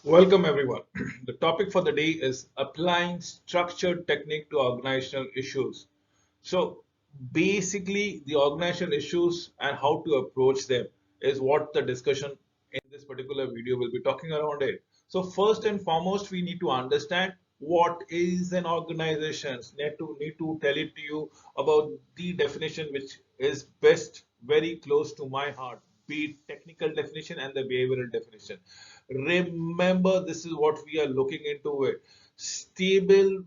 Welcome everyone. The topic for the day is applying structured technique to organizational issues. So basically the organizational issues and how to approach them is what the discussion in this particular video will be talking around it. So first and foremost, we need to understand what is an organization. Need to tell it to you about the definition which is best very close to my heart, be it technical definition and the behavioral definition. Remember, this is what we are looking into it. Stable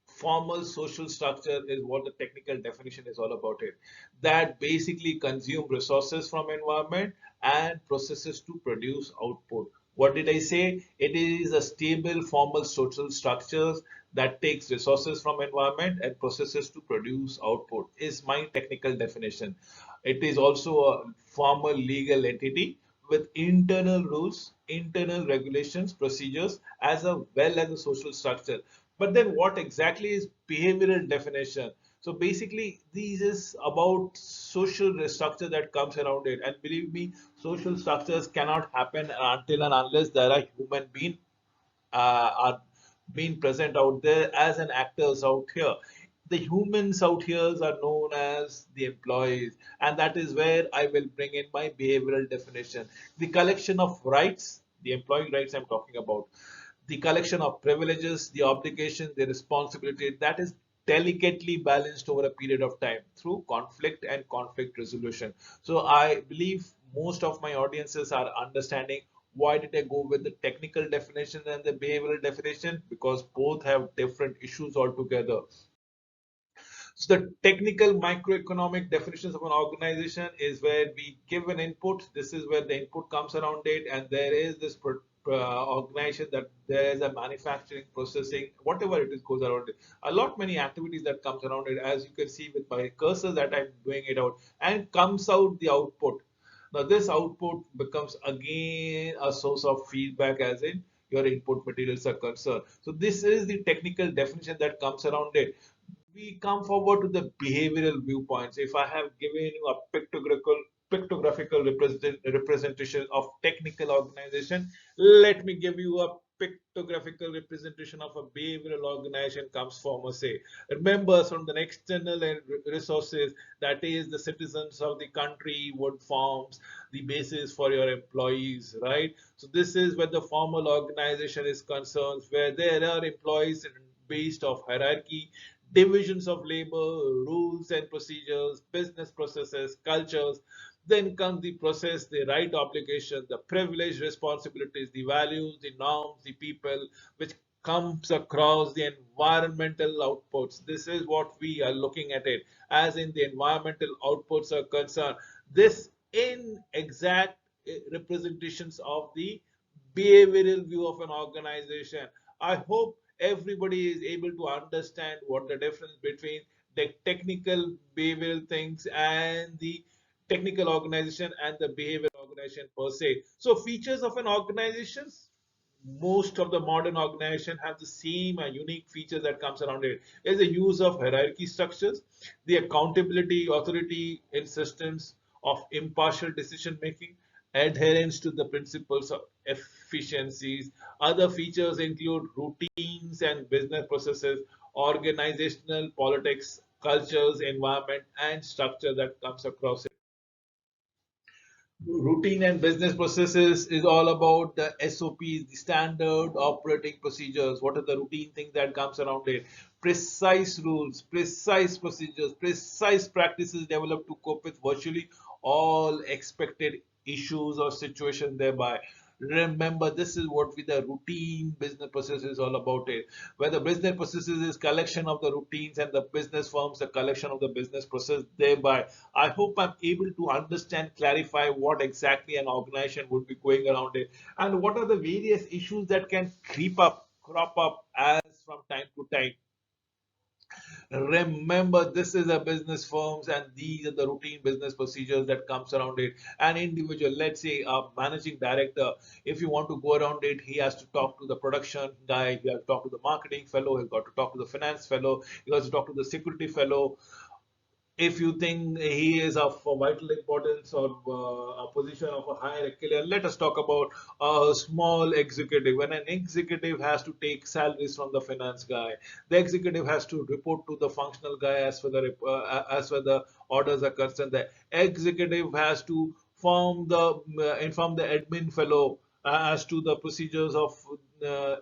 formal social structure is what the technical definition is all about it, that basically consume resources from environment and processes to produce output. What did I say? It is a stable formal social structures that takes resources from environment and processes to produce output is my technical definition. It is also a formal legal entity with internal rules, internal regulations, procedures, as well as a social structure. But then what exactly is behavioral definition? So basically, this is about social structure that comes around it. And believe me, social structures cannot happen until and unless there are human beings are being present out there as an actors out here. The humans out here are known as the employees, and that is where I will bring in my behavioral definition. The collection of rights, the employee rights I'm talking about, the collection of privileges, the obligation, the responsibility that is delicately balanced over a period of time through conflict and conflict resolution. So I believe most of my audiences are understanding why did I go with the technical definition and the behavioral definition, because both have different issues altogether. So the technical microeconomic definitions of an organization is where we give an input. This is where the input comes around it, and there is this organization that there is a manufacturing, processing, whatever it is goes around it. A lot many activities that comes around it, as you can see with my cursor that I'm doing it out, and comes out the output. Now this output becomes again a source of feedback, as in your input materials are concerned. So this is the technical definition that comes around it. We come forward to the behavioral viewpoints. If I have given you a pictographical representation of technical organization, let me give you a pictographical representation of a behavioral organization comes from a say. Remember, from the external and resources, that is the citizens of the country would forms the basis for your employees, right? So this is where the formal organization is concerned, where there are employees based of hierarchy, divisions of labor, rules and procedures, business processes, cultures. Then comes the process, the right obligation, the privilege, responsibilities, the values, the norms, the people, which comes across the environmental outputs. This is what we are looking at it, as in the environmental outputs are concerned. This in exact representations of the behavioral view of an organization. I hope everybody is able to understand what the difference between the technical behavioral things and the technical organization and the behavioral organization per se. So features of an organization, most of the modern organization have the same unique feature that comes around it is the use of hierarchy structures, the accountability authority in systems of impartial decision making, adherence to the principles of efficiencies. Other features include routines and business processes, organizational politics, cultures, environment, and structure that comes across it. Routine and business processes is all about the SOPs, the standard operating procedures. What are the routine things that comes around it? Precise rules, precise procedures, precise practices developed to cope with virtually all expected issues or situations thereby. Remember, this is what with the routine business process is all about it. Where the business processes is collection of the routines and the business forms the collection of the business process thereby. I hope I'm able to understand, clarify what exactly an organization would be going around it, and what are the various issues that can crop up as from time to time. Remember, this is a business firms, and these are the routine business procedures that comes around it. An individual, let's say a managing director, if you want to go around it, he has to talk to the production guy, he has to talk to the marketing fellow, he got to talk to the finance fellow, he has to talk to the security fellow, if you think he is of vital importance or a position of a higher echelon, let us talk about a small executive. When an executive has to take salaries from the finance guy, the executive has to report to the functional guy as for the orders are concerned. The executive has to inform the admin fellow as to the procedures of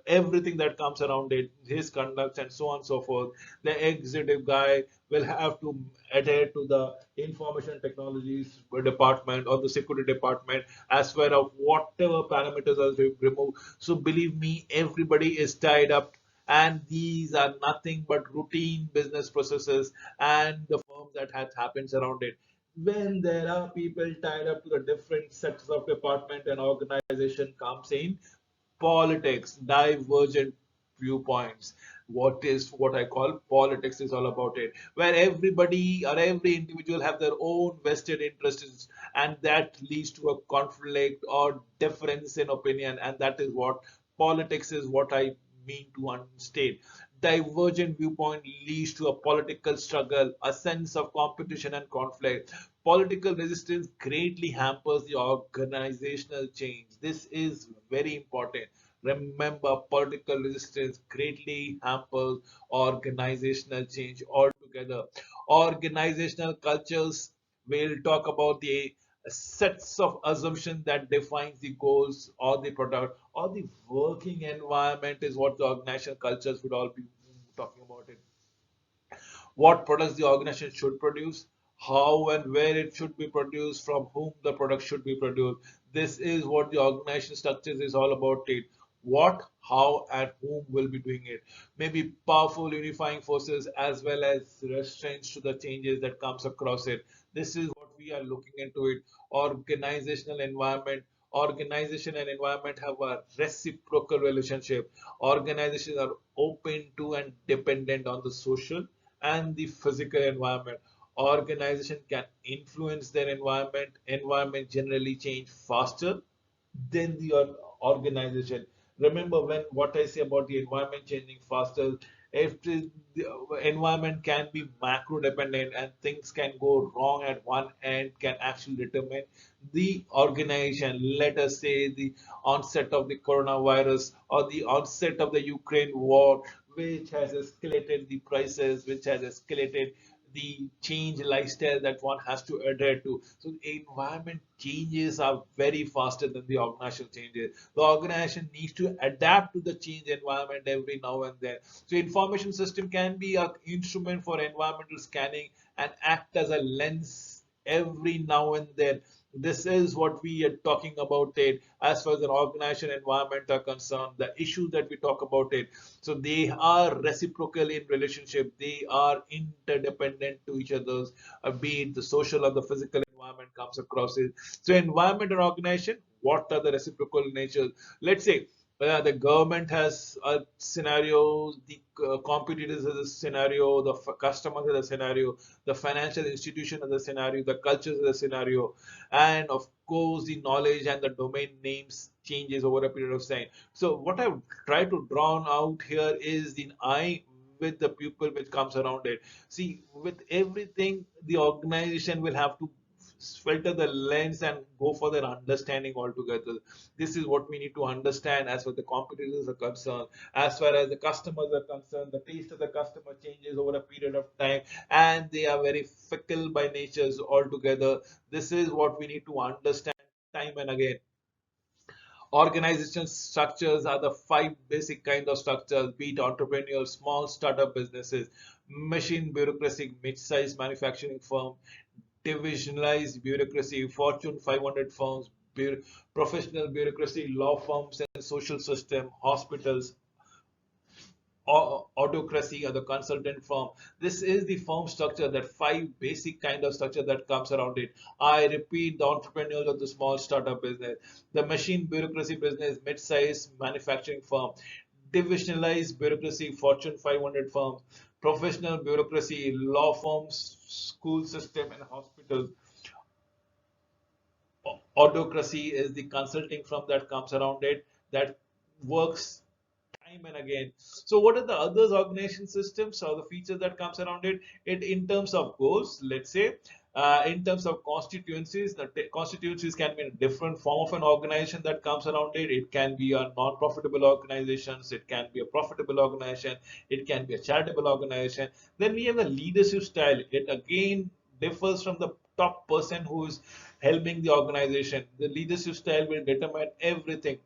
everything that comes around it, his conduct, and so on and so forth. The executive guy will have to adhere to the information technologies department or the security department as well of whatever parameters are removed. So believe me, everybody is tied up, and these are nothing but routine business processes and the firm that has happens around it. When there are people tied up to the different sets of department and organization comes in, politics, divergent viewpoints. What I call politics is all about it, where everybody or every individual have their own vested interests, and that leads to a conflict or difference in opinion, and that is what politics is. What I mean to state. Divergent viewpoint leads to a political struggle, a sense of competition and conflict. Political resistance greatly hampers the organizational change. This is very important. Remember, political resistance greatly hampers organizational change altogether. Organizational cultures will talk about the sets of assumptions that defines the goals or the product or the working environment is what the organizational cultures would all be talking about it. What products the organization should produce, how and where it should be produced, from whom the product should be produced. This is what the organization structures is all about it. What, how, and whom will be doing it. Maybe powerful unifying forces as well as restraints to the changes that comes across it. This is what we are looking into it. Organizational environment. Organization and environment have a reciprocal relationship. Organizations are open to and dependent on the social and the physical environment. Organization can influence their environment. Environment generally change faster than the organization. Remember when what I say about the environment changing faster, if the environment can be macro dependent and things can go wrong at one end can actually determine the organization. Let us say the onset of the coronavirus or the onset of the Ukraine war, which has escalated the prices, which has escalated the change lifestyle that one has to adhere to. So environment changes are very faster than the organizational changes. The organization needs to adapt to the change environment every now and then. So information system can be an instrument for environmental scanning and act as a lens every now and then. This is what we are talking about it as far as an organization environment are concerned. The issues that we talk about it, so they are reciprocal in relationship. They are interdependent to each other's, be it the social or the physical environment comes across it. So environment and organization, what are the reciprocal natures? Let's say the government has a scenario, the competitors has a scenario, the customers has a scenario, the financial institution has a scenario, the cultures has a scenario, and of course the knowledge and the domain names changes over a period of time. So what I've tried to draw out here is the eye with the pupil which comes around it. See, with everything, the organization will have to filter the lens and go for their understanding altogether. This is what we need to understand as far as the competitors are concerned, as far as the customers are concerned. The taste of the customer changes over a period of time, and they are very fickle by natures altogether. This is what we need to understand time and again. Organization structures are the five basic kind of structures, be it entrepreneurial, small startup businesses, machine bureaucracy, mid-sized manufacturing firm, divisionalized bureaucracy, Fortune 500 firms, professional bureaucracy, law firms and social system, hospitals, autocracy or the consultant firm. This is the firm structure, that five basic kind of structure that comes around it. I repeat, the entrepreneurs of the small startup business, the machine bureaucracy business, mid-sized manufacturing firm, divisionalized bureaucracy, Fortune 500 firms, professional bureaucracy, law firms, school system and hospitals. Autocracy is the consulting firm that comes around it, that works time and again. So what are the others organization systems or the features that comes around it? It in terms of goals, let's say, in terms of constituencies, the constituencies can be a different form of an organization that comes around it. It can be a non-profitable organizations, it can be a profitable organization, it can be a charitable organization. Then we have the leadership style. It again differs from the top person who is helping the organization. The leadership style will determine everything.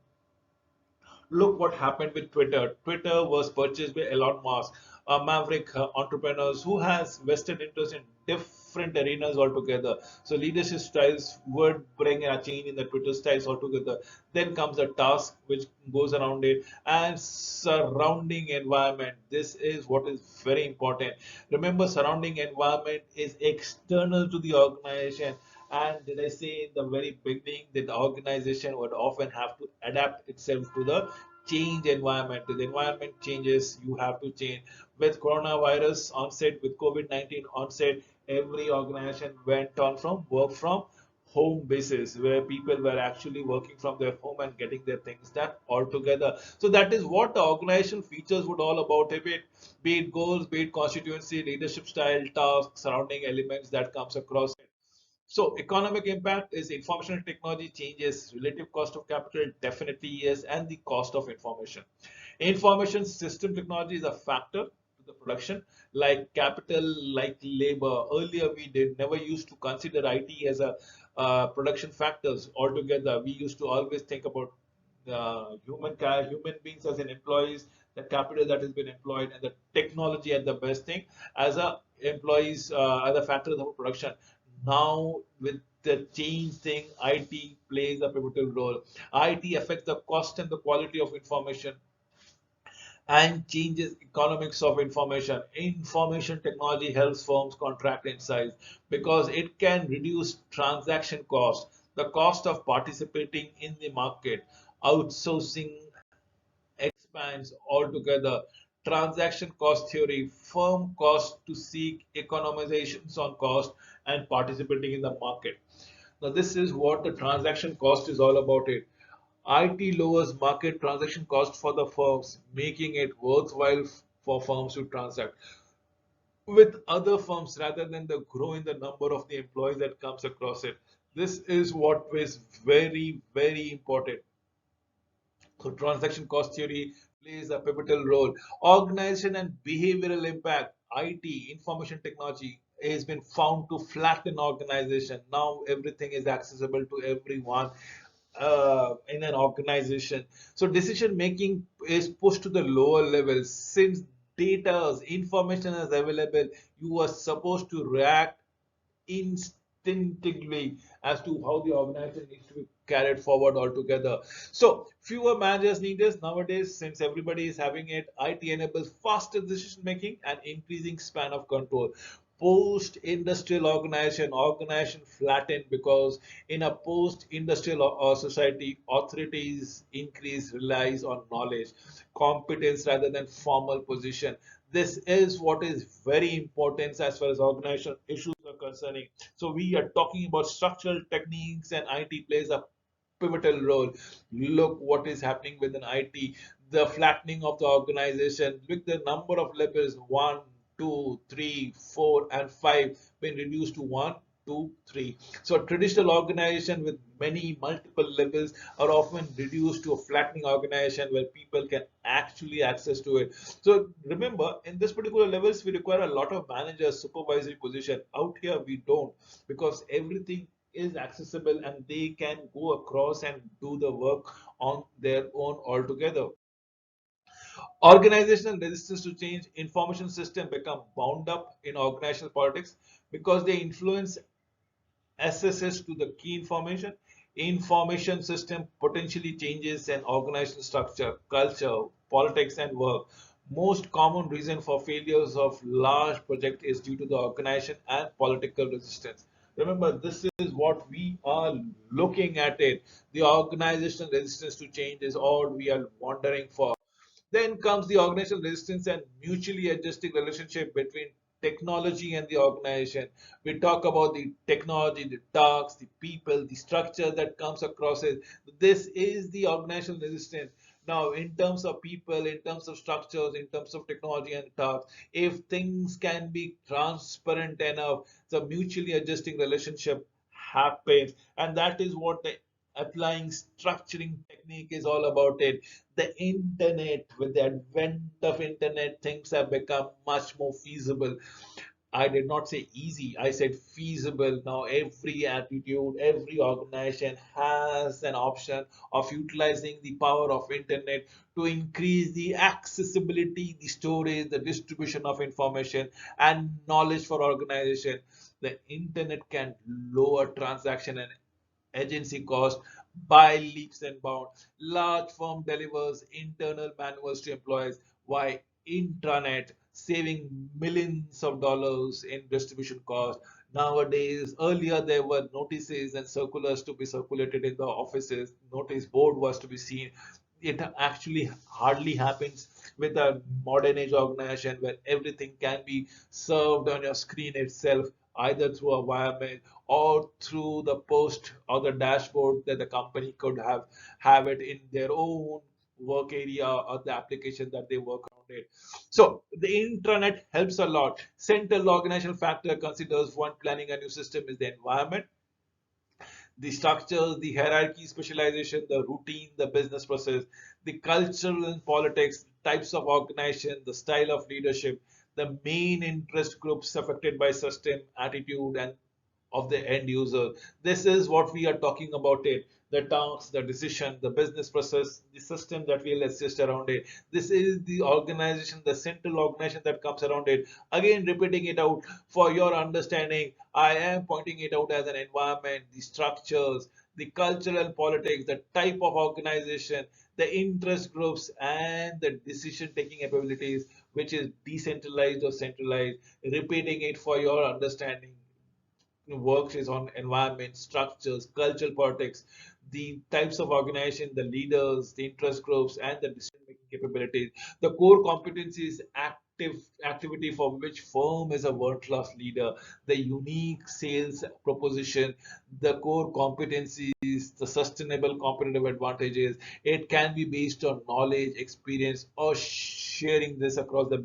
Look what happened with Twitter. Twitter was purchased by Elon Musk, a maverick entrepreneurs who has vested interest in different arenas altogether. So leadership styles would bring a change in the Twitter styles altogether. Then comes the task which goes around it and surrounding environment. This is what is very important. Remember, surrounding environment is external to the organization. And did I say in the very beginning that the organization would often have to adapt itself to the change environment? The environment changes, you have to change. With coronavirus onset, with COVID-19 onset, every organization went on from work from home basis where people were actually working from their home and getting their things done all together. So that is what the organizational features would all about a bit, be it goals, be it constituency, leadership style, tasks, surrounding elements that comes across. So economic impact is information technology changes relative cost of capital, definitely yes, and the cost of information. Information system technology is a factor to the production, like capital, like labor. Earlier, we did never used to consider IT as a production factors altogether. We used to always think about human beings as an employees, the capital that has been employed, and the technology at the best thing as a employees as a factor of production. Now with the change thing, IT plays a pivotal role. IT affects the cost and the quality of information and changes economics of information. Information technology helps firms contract in size because it can reduce transaction cost, the cost of participating in the market. Outsourcing expands altogether. Transaction cost theory, firm cost to seek economizations on cost and participating in the market. Now, this is what the transaction cost is all about it. IT lowers market transaction cost for the firms, making it worthwhile for firms to transact with other firms rather than the grow in the number of the employees that comes across it. This is what is very, very important. So transaction cost theory plays a pivotal role. Organization and behavioral impact, IT, information technology, has been found to flatten organization. Now everything is accessible to everyone in an organization. So decision making is pushed to the lower levels. Since data, information is available, you are supposed to react instinctively as to how the organization needs to be carried forward altogether. So fewer managers needed nowadays since everybody is having it. IT enables faster decision making and increasing span of control. Post-industrial organization flattened because in a post-industrial society, authorities increase relies on knowledge, competence rather than formal position. This is what is very important as far as organizational issues are concerning. So we are talking about structural techniques and IT plays a pivotal role. Look what is happening within IT, the flattening of the organization with the number of levels one, two, three, four, and five been reduced to one, two, three. So a traditional organization with many multiple levels are often reduced to a flattening organization where people can actually access to it. So remember, in this particular levels, we require a lot of managers, supervisory position. Out here, we don't because everything is accessible and they can go across and do the work on their own altogether. Organizational resistance to change, information system become bound up in organizational politics because they influence access to the key information. Information system potentially changes an organizational structure, culture, politics, and work. Most common reason for failures of large project is due to the organization and political resistance. Remember, this is what we are looking at it. The organizational resistance to change is all we are wondering for. Then comes the organizational resistance and mutually adjusting relationship between technology and the organization. We talk about the technology, the tasks, the people, the structure that comes across it. This is the organizational resistance. Now, in terms of people, in terms of structures, in terms of technology and tasks, if things can be transparent enough, the mutually adjusting relationship happens. And that is what the applying structuring technique is all about it. The internet, with the advent of internet, things have become much more feasible. I did not say easy, I said feasible. Now, every attitude, every organization has an option of utilizing the power of internet to increase the accessibility, the storage, the distribution of information and knowledge for organization. The internet can lower transaction and agency cost by leaps and bounds. Large firm delivers internal manuals to employees, while intranet saving millions of dollars in distribution cost. Nowadays, earlier there were notices and circulars to be circulated in the offices. Notice board was to be seen. It actually hardly happens with a modern age organization where everything can be served on your screen itself, either through a wire mail or through the post or the dashboard that the company could have it in their own work area or the application that they work around it. So the intranet helps a lot. Central organizational factor considers one planning a new system is the environment, the structures, the hierarchy, specialization, the routine, the business process, the cultural and politics, types of organization, the style of leadership, the main interest groups affected by system, attitude, and of the end user. This is what we are talking about it. The tasks, the decision, the business process, the system that will assist around it. This is the organization, the central organization that comes around it. Again, repeating it out for your understanding. I am pointing it out as an environment, the structures, the cultural politics, the type of organization, the interest groups, and the decision taking abilities, which is decentralized or centralized. Repeating it for your understanding works is on environment, structures, cultural politics, the types of organization, the leaders, the interest groups, and the decision-making capabilities. The core competency is activity for which firm is a world-class leader, the unique sales proposition, the core competencies, the sustainable competitive advantages. It can be based on knowledge, experience, or sharing this across the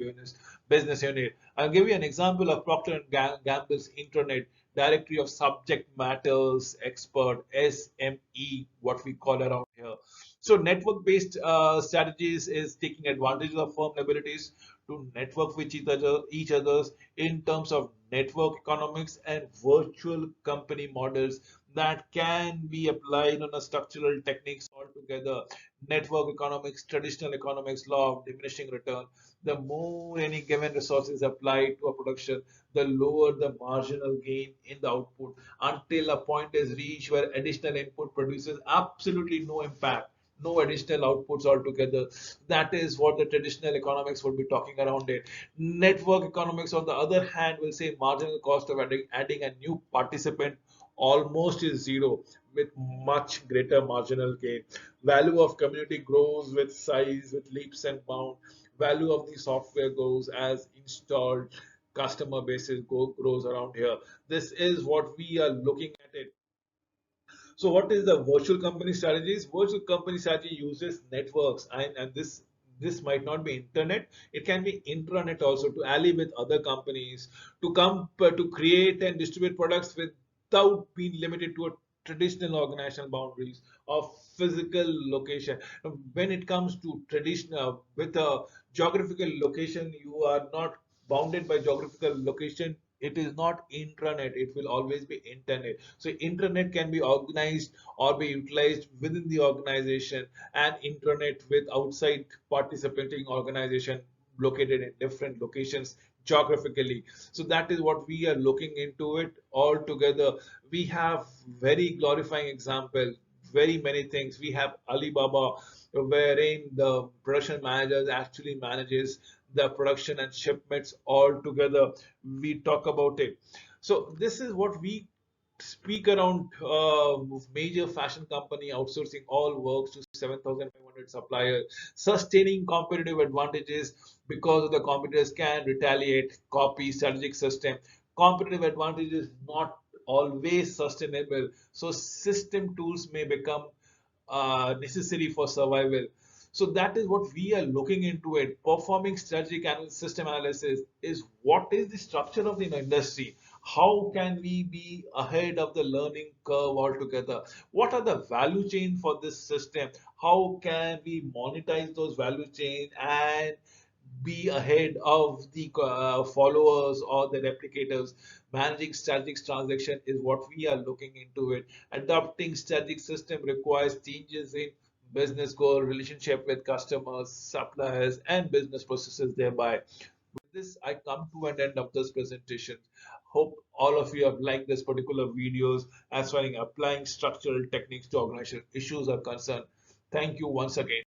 business unit. I'll give you an example of Procter and Gamble's intranet directory of subject matters expert, SME, what we call around here. So network based strategies is taking advantage of firm abilities to network with each others in terms of network economics and virtual company models that can be applied on a structural techniques altogether. Network economics, traditional economics, law of diminishing return. The more any given resource is applied to a production, the lower the marginal gain in the output until a point is reached where additional input produces absolutely no impact, no additional outputs altogether. That is what the traditional economics would be talking around it. Network economics, on the other hand, will say marginal cost of adding a new participant almost is zero with much greater marginal gain. Value of community grows with size, with leaps and bounds. Value of the software goes as installed customer bases grows around here. This is what we are looking at it. So what is the virtual company strategies? Virtual company strategy uses networks, and this might not be internet. It can be intranet also to ally with other companies to come to create and distribute products without being limited to a traditional organizational boundaries of physical location. When it comes to traditional with a geographical location, you are not bounded by geographical location. It is not intranet, it will always be internet. So intranet can be organized or be utilized within the organization, and intranet with outside participating organization located in different locations geographically. So that is what we are looking into it all together. We have very glorifying example, very many things. We have Alibaba, wherein the production manager actually manages the production and shipments all together. We talk about it. So this is what we speak around. Major fashion company outsourcing all works to 7,500 suppliers, sustaining competitive advantages because the competitors can retaliate, copy strategic system. Competitive advantage is not always sustainable, so system tools may become necessary for survival. So that is what we are looking into it. Performing strategic and system analysis is what is the structure of the industry. How can we be ahead of the learning curve altogether? What are the value chain for this system? How can we monetize those value chain and be ahead of the followers or the replicators? Managing strategic transaction is what we are looking into it. Adopting strategic system requires changes in business goal, relationship with customers, suppliers, and business processes thereby. With this, I come to an end of this presentation. Hope all of you have liked this particular videos as far as applying structural techniques to organizational issues are concerned. Thank you once again.